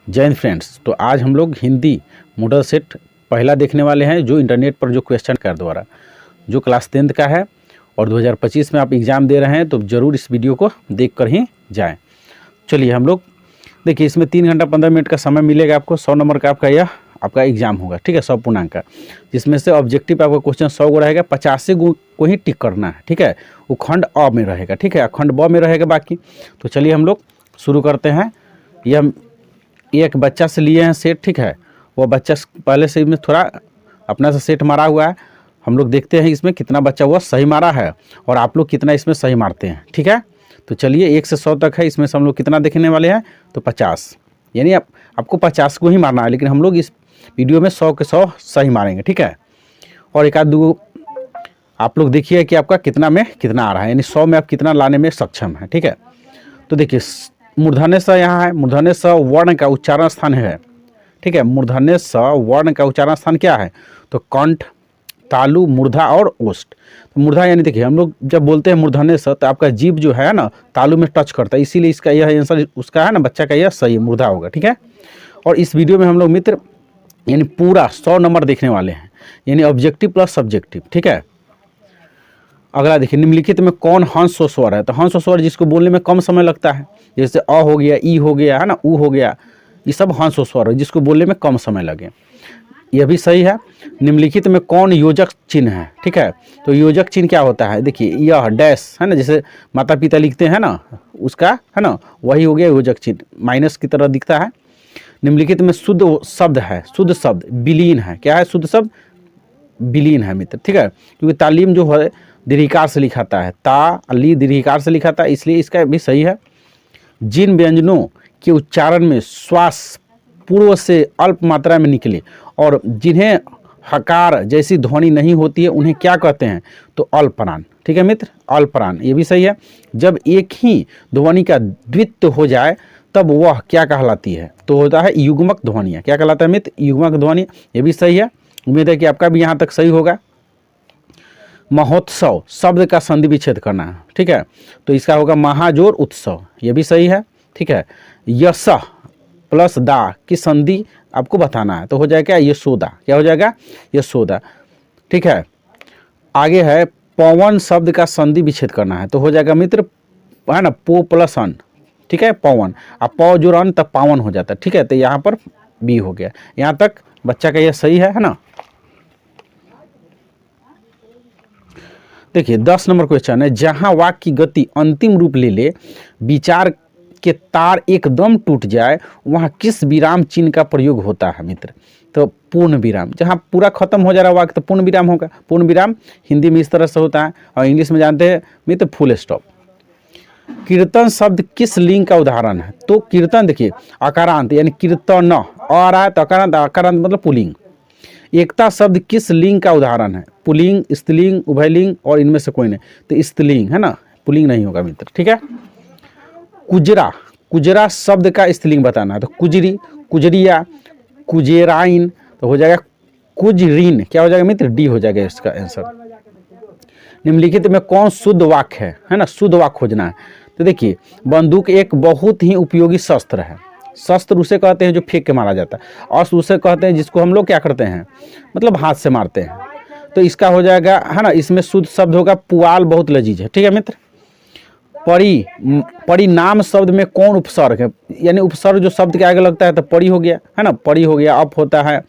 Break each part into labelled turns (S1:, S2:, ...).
S1: जय हिंद फ्रेंड्स। तो आज हम लोग हिंदी मॉडल सेट पहला देखने वाले हैं, जो इंटरनेट पर जो क्वेश्चन कर द्वारा जो क्लास 10th का है और 2025 में आप एग्ज़ाम दे रहे हैं तो ज़रूर इस वीडियो को देख कर ही जाएं। चलिए हम लोग देखिए, इसमें 3 घंटा 15 मिनट का समय मिलेगा आपको। 100 नंबर का आपका एग्ज़ाम होगा, ठीक है, 100 पूर्णांक का, जिसमें से ऑब्जेक्टिव आपका क्वेश्चन 100 गो रहेगा, 50 को ही टिक करना है, ठीक है। वो खंड अ में रहेगा, ठीक है, खंड ब में रहेगा बाकी। तो चलिए हम लोग शुरू करते हैं। यह एक बच्चा से लिए हैं सेट, ठीक है। वो बच्चा पहले से इसमें थोड़ा अपना से सेट मारा हुआ है। हम लोग देखते हैं इसमें कितना बच्चा हुआ सही मारा है और आप लोग कितना इसमें सही मारते हैं, ठीक है। तो चलिए 1 से 100 तक है, इसमें से हम लोग कितना देखने वाले हैं, तो 50, यानी आपको 50 को ही मारना है, लेकिन हम लोग इस वीडियो में 100 के 100 सही मारेंगे, ठीक है। और एक आध दो आप लोग देखिए कि आपका कितना में कितना आ रहा है, यानी 100 में आप कितना लाने में सक्षम है, ठीक है। तो देखिए मूर्धन्य स यहाँ है, मूर्धन्य स वर्ण का उच्चारण स्थान है, ठीक है। मूर्धन्य स वर्ण का उच्चारण स्थान क्या है, तो कंठ, तालु, मूर्धा और ओष्ठ। तो मूर्धा यानी देखिए हम लोग जब बोलते हैं मूर्धन्य स, तो आपका जीभ जो है ना तालु में टच करता है, इसीलिए इसका यह आंसर उसका है ना, बच्चा का यह सही मूर्धा होगा, ठीक है। और इस वीडियो में हम लोग मित्र यानी पूरा 100 नंबर देखने वाले हैं, यानी ऑब्जेक्टिव प्लस सब्जेक्टिव, ठीक है। अगला देखिए, निम्नलिखित में कौन हंस व स्वर है, तो हंस व स्वर जिसको बोलने में कम समय लगता है, जैसे अ हो गया, ई हो गया, है ना, ऊ हो गया, ये सब हंस व स्वर है जिसको बोलने में कम समय लगे, यह भी सही है। निम्नलिखित में कौन योजक चिन्ह है, ठीक है। तो योजक चिन्ह क्या होता है, देखिए यह डैश है ना, जैसे माता पिता लिखते हैं ना, उसका है ना, वही हो गया योजक चिन्ह, माइनस की तरह दिखता है। निम्नलिखित में शुद्ध शब्द है, शुद्ध शब्द विलीन है, क्या है, शुद्ध शब्द विलीन है मित्र, ठीक है। क्योंकि तालीम जो है दीर्घिकार से लिखाता है, ताली दीर्घिकार से लिखाता है, इसलिए इसका भी सही है। जिन व्यंजनों के उच्चारण में श्वास पूर्व से अल्प मात्रा में निकले और जिन्हें हकार जैसी ध्वनि नहीं होती है उन्हें क्या कहते हैं, तो अल्परान, ठीक है मित्र, अल्परान, ये भी सही है। जब एक ही ध्वनि का द्वित्व हो जाए तब वह क्या कहलाती है, तो होता है युग्मक ध्वनियाँ, क्या कहलाता है मित्र, युग्मक ध्वनि, ये भी सही है। उम्मीद है कि आपका भी यहाँ तक सही होगा। महोत्सव शब्द का संधि विच्छेद करना है, ठीक है, तो इसका होगा महाजोर उत्सव, ये भी सही है, ठीक है। यश प्लस दा की संधि आपको बताना है, तो हो जाएगा यशोदा, क्या हो जाएगा, यशोदा, ठीक है। आगे है पवन शब्द का संधि विच्छेद करना है, तो हो जाएगा मित्र है ना, पो प्लस अन, ठीक है, पवन, अब पौ जो अन तब पावन हो जाता है, ठीक है। तो यहाँ पर बी हो गया, यहाँ तक बच्चा का यह सही है ना। देखिए 10 नंबर क्वेश्चन है, जहां वाक्य की गति अंतिम रूप ले ले, विचार के तार एकदम टूट जाए, वहां किस विराम चिन्ह का प्रयोग होता है मित्र, तो पूर्ण विराम। जहां पूरा खत्म हो जा रहा वाक्य तो पूर्ण विराम होगा। पूर्ण विराम हिंदी में इस तरह से होता है और इंग्लिश में जानते हैं मित्र फुल स्टॉप। कीर्तन शब्द किस लिंग का उदाहरण है, तो कीर्तन देखिए अकारांत यानी कीर्तन आ रहा है तो अकारांत, अकारांत मतलब पुल्लिंग। एकता शब्द किस लिंग का उदाहरण है, पुल्लिंग, स्त्रीलिंग, उभयलिंग और इनमें से कोई नहीं, तो स्त्रीलिंग है ना, पुल्लिंग नहीं होगा मित्र, ठीक है। कुजरा, कुजरा शब्द का स्त्रीलिंग बताना है, तो कुजरी, कुजरिया, कुजेराइन, तो हो जाएगा कुजरीन, क्या हो जाएगा मित्र, डी हो जाएगा इसका आंसर। निम्नलिखित में कौन शुद्ध वाक्य है ना, शुद्ध वाक्य खोजना है। तो देखिए बंदूक एक बहुत ही उपयोगी शस्त्र है, शस्त्र उसे कहते हैं जो फेंक के मारा जाता है, अस्त्र उसे कहते हैं जिसको हम लोग क्या करते हैं, मतलब हाथ से मारते हैं। तो इसका हो जाएगा है ना, इसमें शुद्ध शब्द होगा पुआल बहुत लजीज है, ठीक है मित्र। परिणाम शब्द में कौन उपसर्ग है, यानी उपसर्ग जो शब्द के आगे लगता है तो परी हो गया, है ना, परी हो गया, अप होता है,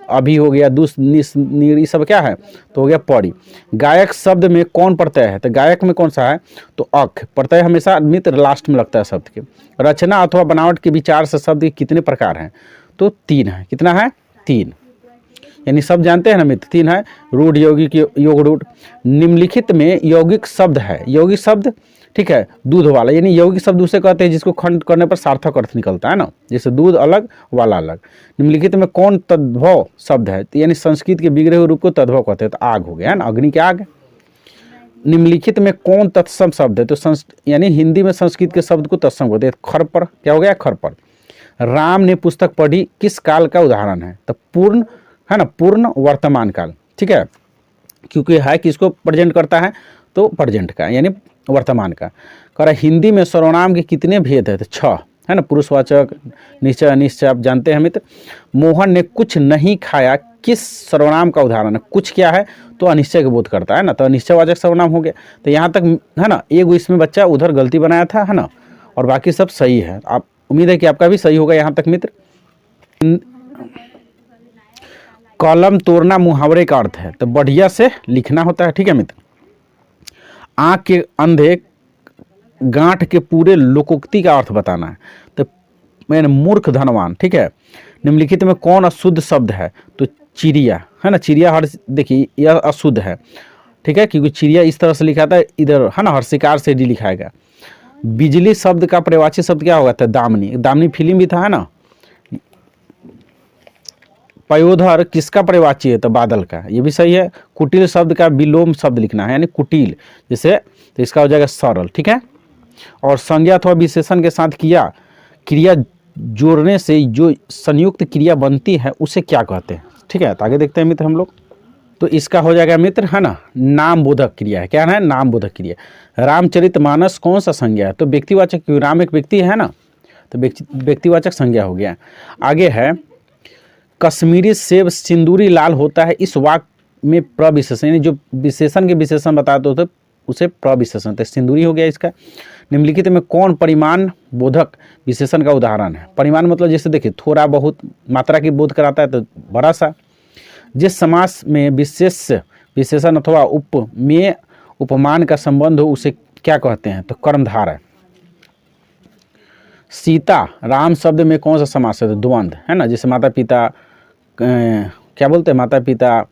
S1: अभी हो गया, दुस निस नीर, सब क्या है, तो हो गया परी। गायक शब्द में कौन प्रत्यय है, तो गायक में कौन सा है, तो अक, प्रत्यय हमेशा मित्र लास्ट में लगता है शब्द के। रचना अथवा बनावट के विचार से शब्द के कितने प्रकार हैं, तो 3 है, कितना है, 3, यानी सब जानते हैं ना मित्र, 3 है, रूढ़, यौगिक, योग रूढ़। निम्नलिखित में यौगिक शब्द है, यौगिक शब्द, ठीक है, दूध वाला, यानी यौगिक शब्द उसे कहते हैं जिसको खंड करने पर सार्थक अर्थ निकलता है ना, जैसे दूध अलग वाला अलग। निम्नलिखित में कौन तद्भव शब्द है, तो यानी संस्कृत के बिगड़े हुए रूप को तद्भव कहते हैं, तो आग हो गया है ना, अग्नि की आग। निम्नलिखित में कौन तत्सम शब्द है, तो यानी हिंदी में संस्कृत के शब्द को तत्सम कहते हैं, खर पर, क्या हो गया, खर पर। राम ने पुस्तक पढ़ी किस काल का उदाहरण है, तो पूर्ण है ना, पूर्ण वर्तमान काल, ठीक है, क्योंकि है किसको प्रेजेंट करता है, तो प्रेजेंट का यानी वर्तमान का। कह रहा हिंदी में सर्वनाम के कितने भेद है, तो 6, है ना, पुरुषवाचक, निश्चय अनिश्चय आप जानते हैं मित्र। मोहन ने कुछ नहीं खाया किस सर्वनाम का उदाहरण है? कुछ क्या है? तो अनिश्चय का बोध करता है ना, तो अनिश्चयवाचक सर्वनाम हो गया। तो यहाँ तक है ना, एक इसमें बच्चा उधर गलती बनाया था, है ना, और बाकी सब सही है। आप उम्मीद है कि आपका भी सही होगा यहाँ तक मित्र। कलम तोड़ना मुहावरे का अर्थ है, तो बढ़िया से लिखना होता है, ठीक है मित्र। आंख के अंधे गांठ के पूरे लोकोक्ति का अर्थ बताना है, तो मैंने मूर्ख धनवान, ठीक है। निम्नलिखित में कौन अशुद्ध शब्द है? तो चिड़िया, है ना, चिड़िया हर, देखिए यह अशुद्ध है, ठीक है, क्योंकि चिड़िया इस तरह से लिखा था, इधर है ना हर शिकार से डी लिखाएगा। बिजली शब्द का पर्यायवाची शब्द क्या होगा? था दामिनी, दामिनी फिल्म भी था, है ना। पयोधर किसका पर्यायवाची है? तो बादल का, ये भी सही है। कुटिल शब्द का विलोम शब्द लिखना है, यानी कुटिल, जैसे, तो इसका हो जाएगा सरल, ठीक है। और संज्ञा अथवा विशेषण के साथ क्रिया जोड़ने से जो संयुक्त क्रिया बनती है उसे क्या कहते हैं? ठीक है, तो आगे देखते हैं मित्र हम लोग। तो इसका हो जाएगा मित्र, है ना, नाम बोधक क्रिया है। क्या है? नाम बोधक क्रिया। रामचरितमानस कौन सा संज्ञा है? तो व्यक्तिवाचक, क्योंकि राम एक व्यक्ति है ना, तो व्यक्तिवाचक संज्ञा हो गया। आगे है, कश्मीरी सेब सिंदूरी लाल होता है, इस वाक्य में प्रविशेषण, यानी जो विशेषण के विशेषण बताते होते उसे प्रविशेषण, तो सिंदूरी हो गया इसका। निम्नलिखित में कौन परिमाण बोधक विशेषण का उदाहरण है? परिमाण मतलब जैसे देखिए थोड़ा बहुत मात्रा की बोध कराता है, तो बड़ा सा। जिस समास में विशेष विशेषण अथवा उपमेय उपमान का संबंध हो उसे क्या कहते हैं? तो कर्मधार है। सीता राम शब्द में कौन सा समास है? तो द्वंद्व, है ना, जैसे माता पिता, क्या बोलते हैं, माता पिता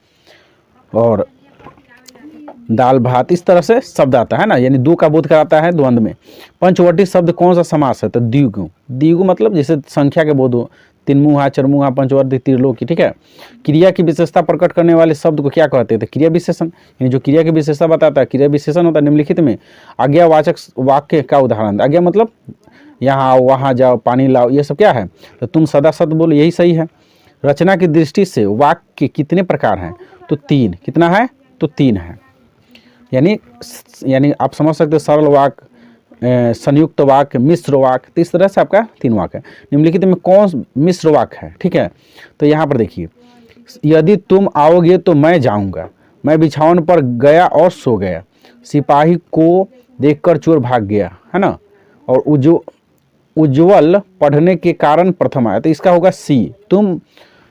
S1: और दाल भात, इस तरह से शब्द आता है ना, यानी दो का बोध कराता है द्वंद्व में। पंचवटी शब्द कौन सा समास है? तो द्विगु। द्विगु मतलब जैसे संख्या के बोध हो, तिनमुहा, चरमुहा, पंचवर्ती, त्रिलोकी, ठीक है। क्रिया की विशेषता प्रकट करने वाले शब्द को क्या कहते हैं? तो क्रिया विशेषण, यानी जो क्रिया की विशेषता बताता है क्रिया विशेषण होता है। निम्नलिखित में आज्ञावाचक वाक्य का उदाहरण। आज्ञा मतलब यहाँ आओ, वहाँ जाओ, पानी लाओ, ये सब क्या है? तो तुम सदा सत्य बोलो, यही सही है। रचना की दृष्टि से वाक्य कितने प्रकार हैं? तो 3। कितना है? तो 3 है। यानी आप समझ सकते हैं, सरल वाक्य, संयुक्त वाक्य, मिश्र वाक्य, तो इस तरह से आपका 3 वाक्य है। निम्नलिखित में कौन मिश्र वाक्य है? ठीक है, तो यहाँ पर देखिए, यदि तुम आओगे तो मैं जाऊँगा, मैं बिछावन पर गया और सो गया, सिपाही को देखकर चोर भाग गया, है ना, और उज्ज्वल पढ़ने के कारण प्रथम आया, तो इसका होगा सी।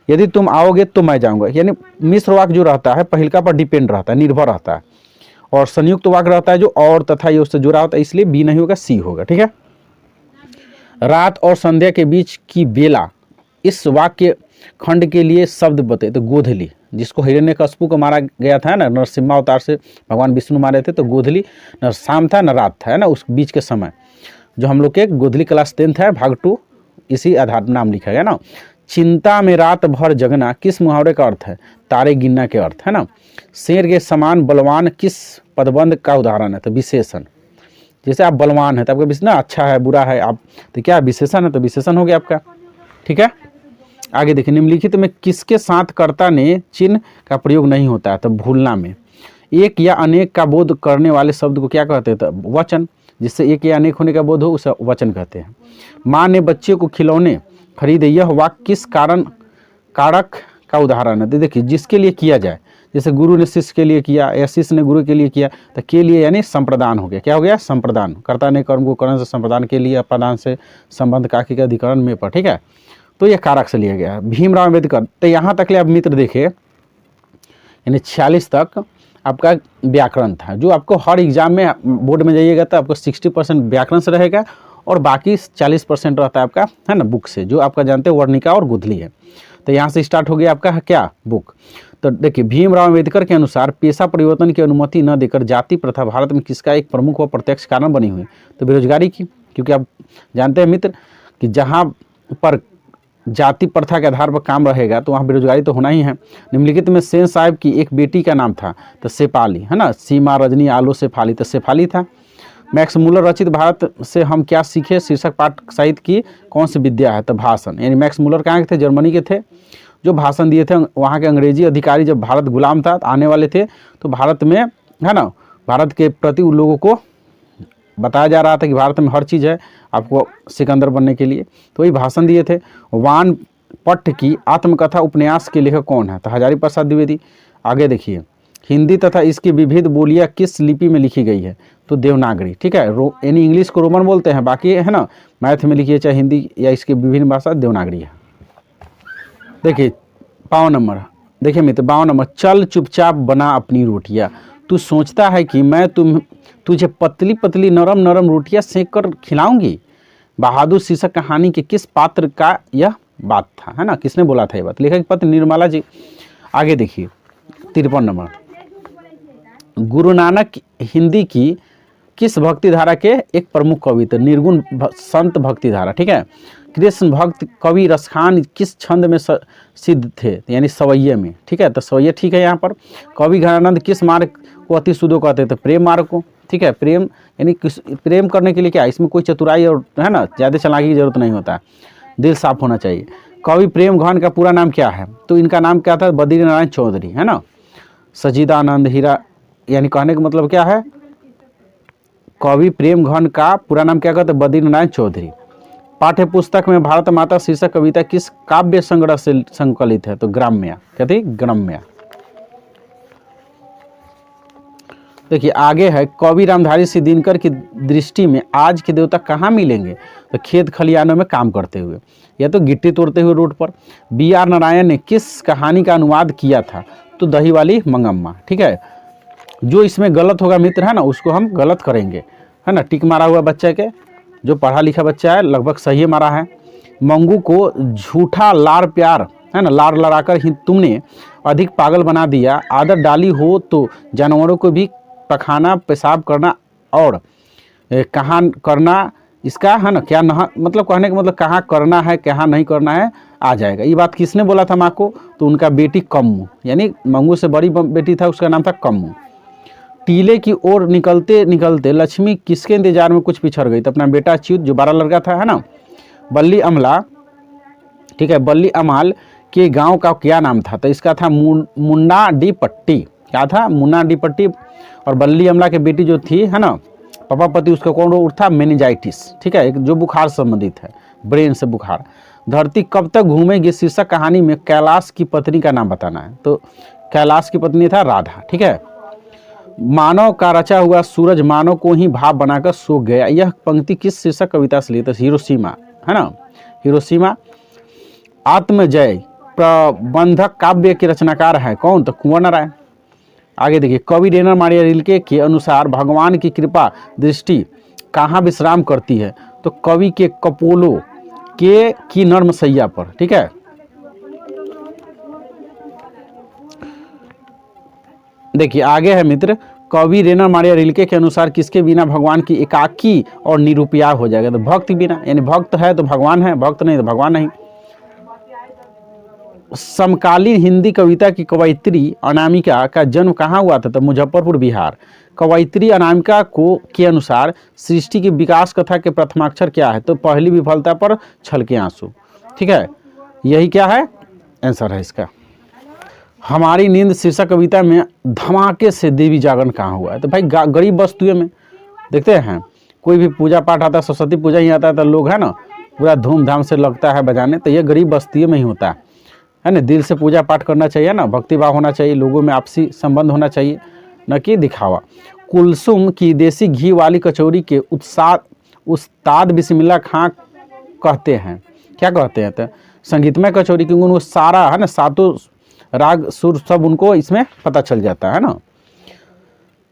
S1: यदि तुम आओगे तो मैं जाऊँगा, यानी मिश्र वाक्य जो रहता है पहिलका पर डिपेंड रहता है, निर्भर रहता है, और संयुक्त वाक्य रहता है जो और तथा ये उससे जुड़ा होता है, इसलिए बी नहीं होगा, सी होगा, ठीक है। रात और संध्या के बीच की बेला, इस वाक्य खंड के लिए शब्द बताए, तो गोधली, जिसको हिरण्यकश्यप को मारा गया था ना, नरसिम्हा अवतार से भगवान विष्णु मारे थे, तो गोधली न शाम था न रात था, है ना, उस बीच के समय, जो हम लोग के गोधली क्लास 10th है, भाग 2, इसी आधार नाम लिखा गया ना। चिंता में रात भर जगना किस मुहावरे का अर्थ है? तारे गिनना के अर्थ, है ना। शेर के समान बलवान किस पदबंध का उदाहरण है? तो विशेषण, जैसे आप बलवान है तो आपका विशेषण अच्छा है बुरा है, आप तो क्या विशेषण है, तो विशेषण हो गया आपका, ठीक है। आगे देखिए, निम्नलिखित में किसके साथ कर्ता ने चिन्ह का प्रयोग नहीं होता है? तो भूलना में। एक या अनेक का बोध करने वाले शब्द को क्या कहते हैं? तो वचन, जिससे एक या अनेक होने का बोध हो उसे वचन कहते हैं। माँ ने बच्चे को खिलौने खरीदे, यह वाक्य किस कारक का उदाहरण है? तो देखिए, जिसके लिए किया जाए, जैसे गुरु ने शिष्य के लिए किया या शिष्य ने गुरु के लिए किया, तो के लिए यानी संप्रदान हो गया। क्या हो गया? संप्रदान। कर्ता ने कर्म को करण से संप्रदान के लिए, अपादान से संबंध काकी के अधिकरण में पर, ठीक है, तो यह कारक से लिया गया। भीमराव अम्बेडकर, तो यहाँ तक ले आप मित्र देखे, यानी 46 तक आपका व्याकरण था, जो आपको हर एग्जाम में बोर्ड में जाइएगा तो आपको 60% व्याकरण से रहेगा और बाकी 40% रहता है आपका, है ना, बुक से, जो आपका जानते हैं वर्णिका और गुदली है। तो यहाँ से स्टार्ट हो गया आपका क्या? बुक। तो देखिए, भीमराव अम्बेडकर के अनुसार पेशा परिवर्तन की अनुमति न देकर जाति प्रथा भारत में किसका एक प्रमुख व प्रत्यक्ष कारण बनी हुई? तो बेरोजगारी की, क्योंकि आप जानते हैं मित्र कि जहाँ पर जाति प्रथा के आधार पर काम रहेगा तो वहाँ बेरोजगारी तो होना ही है। निम्नलिखित में सेन साहब की एक बेटी का नाम था, तो शेफाली, है ना, सीमा रजनी आलो शेफाली, तो शेफाली था। मैक्स मूलर रचित भारत से हम क्या सीखे शीर्षक पाठ साहित्य की कौन सी विद्या है? तो भाषण। यानी मैक्स मूलर कहाँ के थे? जर्मनी के थे, जो भाषण दिए थे। वहाँ के अंग्रेजी अधिकारी जब भारत गुलाम था आने वाले थे, तो भारत में, है ना, भारत के प्रति उन लोगों को बताया जा रहा था कि भारत में हर चीज़ है आपको सिकंदर बनने के लिए, तो वही भाषण दिए थे। वानपट्ट की आत्मकथा उपन्यास के लेखक कौन है? तो हजारी प्रसाद द्विवेदी। आगे देखिए, हिंदी तथा इसकी विविध बोलियां किस लिपि में लिखी गई है? तो देवनागरी। ठीक है, यानी इंग्लिश को रोमन बोलते हैं, बाकी है ना मैथ में लिखिए चाहे हिंदी या इसकी विभिन्न भाषा, देवनागरी है। देखिए 52 नंबर, देखिए मित्र 52 नंबर, चल चुपचाप बना अपनी रोटियां, तू सोचता है कि मैं तुझे पतली पतली नरम नरम रोटियां सेक कर खिलाऊंगी। बहादुर शीर्षक कहानी के किस पात्र का यह बात था? है ना, किसने बोला था ये बात? लेखक पत्र निर्मला जी। आगे देखिए 53 नंबर, गुरु नानक हिंदी की किस भक्ति धारा के एक प्रमुख कवि थे? निर्गुण संत भक्ति धारा। ठीक है, कृष्ण भक्त कवि रसखान किस छंद में सिद्ध थे? यानी सवैये में। ठीक है, तो सवैये ठीक है। यहाँ पर कवि घनानंद किस मार्ग को अति सुदो कहते थे? प्रेम मार्ग को। ठीक है, प्रेम यानी प्रेम करने के लिए क्या, इसमें कोई चतुराई और है ना ज़्यादा चालाकी की जरूरत नहीं होता है, दिल साफ होना चाहिए। कवि प्रेम घन का पूरा नाम क्या है? तो इनका नाम क्या था? बद्री नारायण चौधरी। है ना, सजीदानंद हीरा, यानी कहने का मतलब क्या है, कवि प्रेम घन का पूरा नाम क्या कहते हैं? बद्री नारायण चौधरी। पाठ्य पुस्तक में भारत माता शीर्षक कविता किस काव्य संग्रह से संकलित है? तो ग्राम्या। कहते हैं ग्राम्या। देखिए आगे है, कवि रामधारी सिंह दिनकर की दृष्टि में आज के देवता कहाँ मिलेंगे? तो खेत खलिहानों में काम करते हुए, या तो गिट्टी तोड़ते हुए रोड पर। B.R. नारायण ने किस कहानी का अनुवाद किया था? तो दही वाली मंगम्मा। ठीक है, जो इसमें गलत होगा मित्र है ना उसको हम गलत करेंगे, है ना। टिक मारा हुआ बच्चा के, जो पढ़ा लिखा बच्चा है लगभग सही मारा है। मंगू को झूठा लार प्यार है ना, लार लड़ाकर ही तुमने अधिक पागल बना दिया। आदत डाली हो तो जानवरों को भी पखाना पेशाब करना और कहाँ करना, इसका है ना क्या न, मतलब कहने का मतलब कहाँ करना है कहाँ नहीं करना है आ जाएगा। ये बात किसने बोला था माँ को? तो उनका बेटी कम्मू, यानी मंगू से बड़ी बेटी था, उसका नाम था कम्मू। टीले की ओर निकलते निकलते लक्ष्मी किसके इंतजार में कुछ पिछड़ गई? तो अपना बेटा अच्युत, जो 12 लड़का था, है ना। बल्ली अमला, ठीक है, बल्ली अमाल के गांव का क्या नाम था? तो इसका था मुन्ना डी पट्टी। क्या था? मुन्ना डी पट्टी। और बल्ली अमला के बेटी जो थी है ना पापा पति, उसका कौन रोग था? मेनिंजाइटिस। ठीक है, एक जो बुखार संबंधित है, ब्रेन से बुखार। धरती कब तक घूमेगी शीर्षक कहानी में कैलाश की पत्नी का नाम बताना है। तो कैलाश की पत्नी था राधा। ठीक है, मानव का रचा हुआ सूरज मानव को ही भाप बनाकर सो गया, यह पंक्ति किस शीर्षक कविता से ली? तो हिरोशिमा, है ना, हिरोशिमा। आत्मजय प्रबंधक काव्य के रचनाकार है कौन? तो कुंवर नारायण। आगे देखिए, कवि रेनर मारिया रिल्के के अनुसार भगवान की कृपा दृष्टि कहाँ विश्राम करती है? तो कवि के कपोलो के की नर्म सैया पर। ठीक है, देखिए आगे है मित्र, कवि रेनर मारिया रिल्के के अनुसार किसके बिना भगवान की एकाकी और निरुपया हो जाएगा? तो भक्त बिना, यानी भक्त है तो भगवान है, भक्त नहीं तो भगवान नहीं। समकालीन हिंदी कविता की कवयित्री अनामिका का जन्म कहाँ हुआ था? तो मुजफ्फरपुर बिहार। कवयित्री अनामिका को के अनुसार सृष्टि की विकास कथा के प्रथमाक्षर क्या है? तो पहली विफलता पर छलके आंसू। ठीक है, यही क्या है आंसर है इसका। हमारी नींद शीर्षक कविता में धमाके से देवी जागरण कहाँ हुआ है? तो भाई गरीब वस्तुएं में। देखते हैं कोई भी पूजा पाठ आता है, सरस्वती पूजा ही आता है तो लोग है ना पूरा धूमधाम से लगता है बजाने, तो ये गरीब बस्तियों में ही होता है ना। दिल से पूजा पाठ करना चाहिए ना, भक्ति भाव होना चाहिए, लोगों में आपसी संबंध होना चाहिए, न कि दिखावा। कुलसुम की देसी घी वाली कचौरी के उस्ताद बिस्मिल्लाह खां कहते हैं, क्या कहते हैं? तो संगीतमय कचौरी, क्योंकि उनको सारा है ना सातों राग सुर सब उनको इसमें पता चल जाता है ना।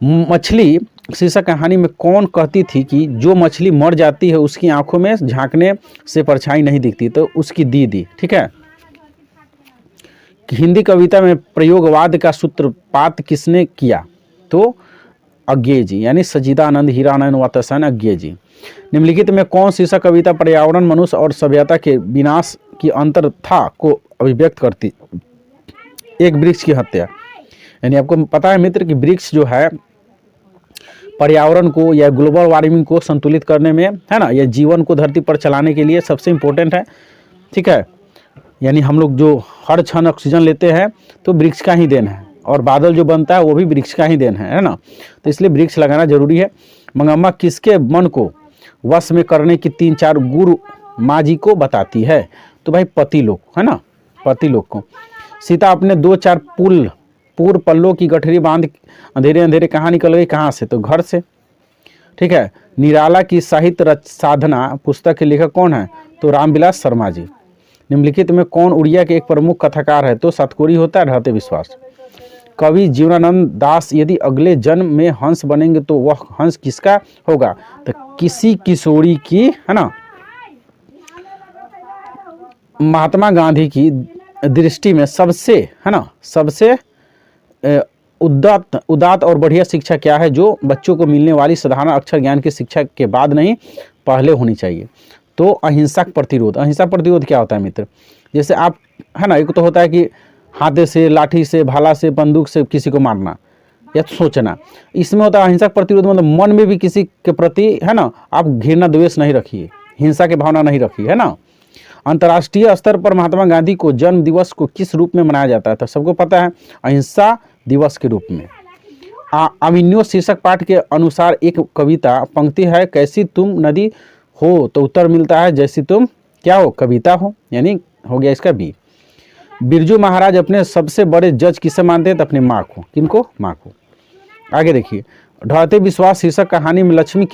S1: मछली शीर्षक कहानी में कौन कहती थी कि जो मछली मर जाती है उसकी आंखों में झांकने से परछाई नहीं दिखती? तो उसकी दीदी। ठीक है, हिंदी कविता में प्रयोगवाद का सूत्रपात किसने किया? तो अज्ञेय जी, यानी सजीदानंद हीरानंद वात्स्यायन अज्ञेय जी। निम्नलिखित में कौन शीर्षक कविता पर्यावरण मनुष्य और सभ्यता के विनाश की अंतरथा को अभिव्यक्त करती? एक वृक्ष की हत्या, यानी आपको पता है मित्र कि वृक्ष जो है पर्यावरण को या ग्लोबल वार्मिंग को संतुलित करने में है ना, या जीवन को धरती पर चलाने के लिए सबसे इम्पोर्टेंट है। ठीक है, यानी हम लोग जो हर क्षण ऑक्सीजन लेते हैं तो वृक्ष का ही देन है, और बादल जो बनता है वो भी वृक्ष का ही देन है ना। तो इसलिए वृक्ष लगाना जरूरी है। मंगम्मा किसके मन को वश में करने की 3-4 गुरु माँ जी को बताती है? तो भाई पति लोग, है ना, पति लोग को। सीता अपने 2-4 पूर्व पल्लों की गठरी बांध अंधेरे अंधेरे कहाँ निकल गई? कहाँ से? तो घर से। ठीक है। निराला की साहित्य साधना पुस्तक के लेखक कौन है? तो रामविलास शर्मा जी। निम्नलिखित में कौन उड़िया के एक प्रमुख कथाकार है? तो सतकोरी होता है रहते विश्वास। कवि जीवनानंद दास यदि अगले जन्म में हंस बनेंगे तो वह हंस किसका होगा? तो किसी किशोरी की, है ना। महात्मा गांधी की दृष्टि में सबसे, है ना, सबसे उदात्त और बढ़िया शिक्षा क्या है? जो बच्चों को मिलने वाली साधारण अक्षर ज्ञान की शिक्षा के बाद नहीं पहले होनी चाहिए। तो अहिंसक प्रतिरोध। अहिंसक प्रतिरोध क्या होता है मित्र? जैसे आप, है ना, एक तो होता है कि हाथे से, लाठी से, भाला से, बंदूक से किसी को मारना या सोचना। इसमें होता है अहिंसक प्रतिरोध, मतलब मन में भी किसी के प्रति, है ना, आप घृणा द्वेष नहीं रखिए, हिंसा की भावना नहीं रखिए, है ना। अंतर्राष्ट्रीय स्तर पर महात्मा गांधी को जन्म दिवस को किस रूप में मनाया जाता है? तो सबको पता है, अहिंसा दिवस के रूप में। अविन्यो शीर्षक पाठ के अनुसार एक कविता पंक्ति है, कैसी तुम नदी हो? तो उत्तर मिलता है, जैसी तुम क्या हो? कविता हो, यानी हो गया इसका बी। बिरजू महाराज अपने सबसे बड़े जज किसे मानते हैं? तो अपनी माँ को। किनको? माँ को। आगे देखिए, ढलते विश्वास शीर्षक कहानी में लक्ष्मी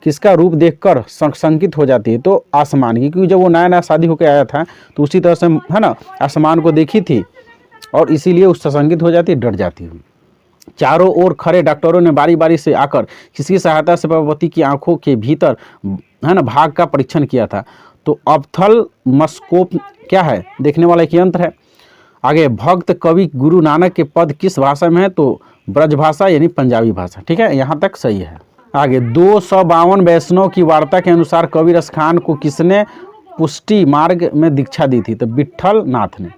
S1: किसका रूप देखकर संकित हो जाती है? तो आसमान की, क्योंकि जब वो नया नया शादी होकर आया था तो उसी तरह से, है ना, आसमान को देखी थी और इसीलिए उससे संकित हो जाती, डर जाती है। चारों ओर खड़े डॉक्टरों ने बारी बारी से आकर किसकी सहायता से पार्वती की आंखों के भीतर, है ना, भाग का परीक्षण किया था? तो ऑप्थल्मोस्कोप क्या है? देखने वाला एक यंत्र है। आगे, भक्त कवि गुरु नानक के पद किस भाषा में है? तो ब्रज भाषा यानी पंजाबी भाषा। ठीक है, यहाँ तक सही है। आगे, 252 वैष्णव की वार्ता के अनुसार कवि रस खान को किसने पुष्टि मार्ग में दीक्षा दी थी? तो विट्ठल नाथ ने।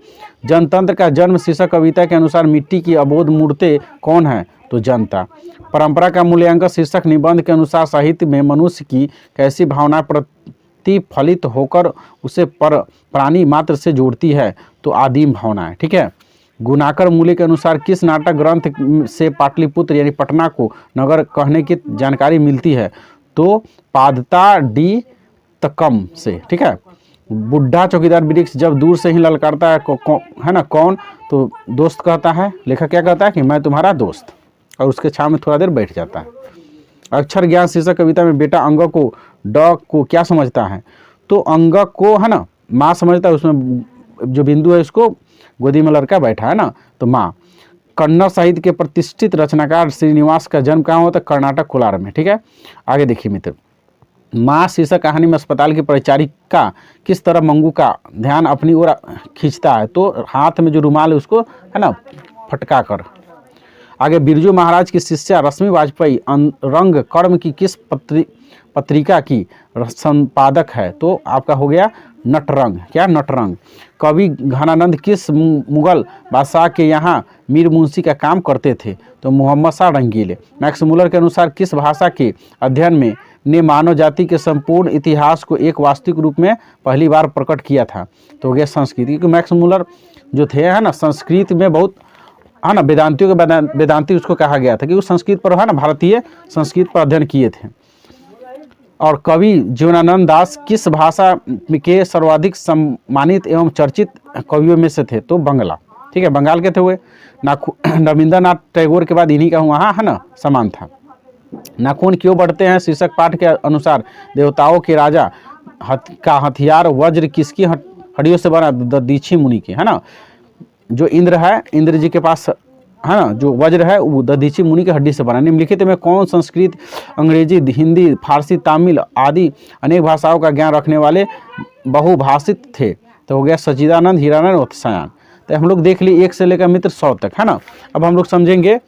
S1: जनतंत्र का जन्म शीर्षक कविता के अनुसार मिट्टी की अबोध मूर्तें कौन है? तो जनता। परंपरा का मूल्यांकन शीर्षक निबंध के अनुसार साहित्य में मनुष्य की कैसी भावना प्रतिफलित होकर उसे प्राणी मात्र से जोड़ती है? तो आदिम भावना है। ठीक है। गुणाकर मूल्य के अनुसार किस नाटक ग्रंथ से पाटलिपुत्र यानी पटना को नगर कहने की जानकारी मिलती है? तो पादता डी तकम से। ठीक है। बुढ़ा चौकीदार वृक्ष जब दूर से ही ललकारता है, है ना, कौन? तो दोस्त कहता है। लेखक क्या कहता है कि मैं तुम्हारा दोस्त, और उसके छाव में थोड़ा देर बैठ जाता है। अक्षर ज्ञान शीर्षक कविता में बेटा अंग को ड को क्या समझता है? तो अंग को, है ना, माँ समझता है, उसमें जो बिंदु है उसको गोदी में लड़का बैठा है ना, तो माँ। कन्नड़ साहित्य के प्रतिष्ठित रचनाकार श्रीनिवास का जन्म कहाँ होता है? कर्नाटक कोलार में। ठीक है। आगे देखिए मित्र, माँ शीर्षक कहानी में अस्पताल की परिचारिका किस तरह मंगू का ध्यान अपनी ओर खींचता है? तो हाथ में जो रुमाल है उसको, है ना, फटका कर। आगे, बिरजू महाराज की शिष्या रश्मि वाजपेयी रंग कर्म की किस पत्रिका की संपादक है? तो आपका हो गया नटरंग। क्या? नटरंग। कवि घनानंद किस मुगल बादशाह के यहाँ मीर मुंशी का काम करते थे? तो मोहम्मद शाह रंगीले। मैक्स मुलर के अनुसार किस भाषा के अध्ययन में ने मानव जाति के संपूर्ण इतिहास को एक वास्तविक रूप में पहली बार प्रकट किया था? तो हो गया संस्कृत। क्योंकि मैक्स मुलर जो थे, है ना, संस्कृत में बहुत, है ना, वेदांतियों के वेदांती उसको कहा गया था कि वो संस्कृत पर, है ना, भारतीय संस्कृत पर अध्ययन किए थे। और कवि जीवनानंद दास किस भाषा के सर्वाधिक सम्मानित एवं चर्चित कवियों में से थे? तो बंगला। ठीक है, बंगाल के थे हुए। रविंद्रनाथ टैगोर के बाद इन्हीं का वहाँ, है ना, समान था। नाखून क्यों बढ़ते हैं शीर्षक पाठ के अनुसार देवताओं के राजा का हथियार वज्र किसकी हड्डियों से बना? दधीची मुनि के, है ना। जो इंद्र है, इंद्र जी के पास, है ना, जो वज्र है वो दधीची मुनि की हड्डी से बना। निम्नलिखित में कौन संस्कृत, अंग्रेजी, हिंदी, फारसी, तमिल आदि अनेक भाषाओं का ज्ञान रखने वाले बहुभाषित थे? तो हो गया सच्चिदानंद, हीरानंद, उत्सायन। तो हम लोग देख लिए 1 से लेकर मित्र 100 तक, है ना। अब हम लोग समझेंगे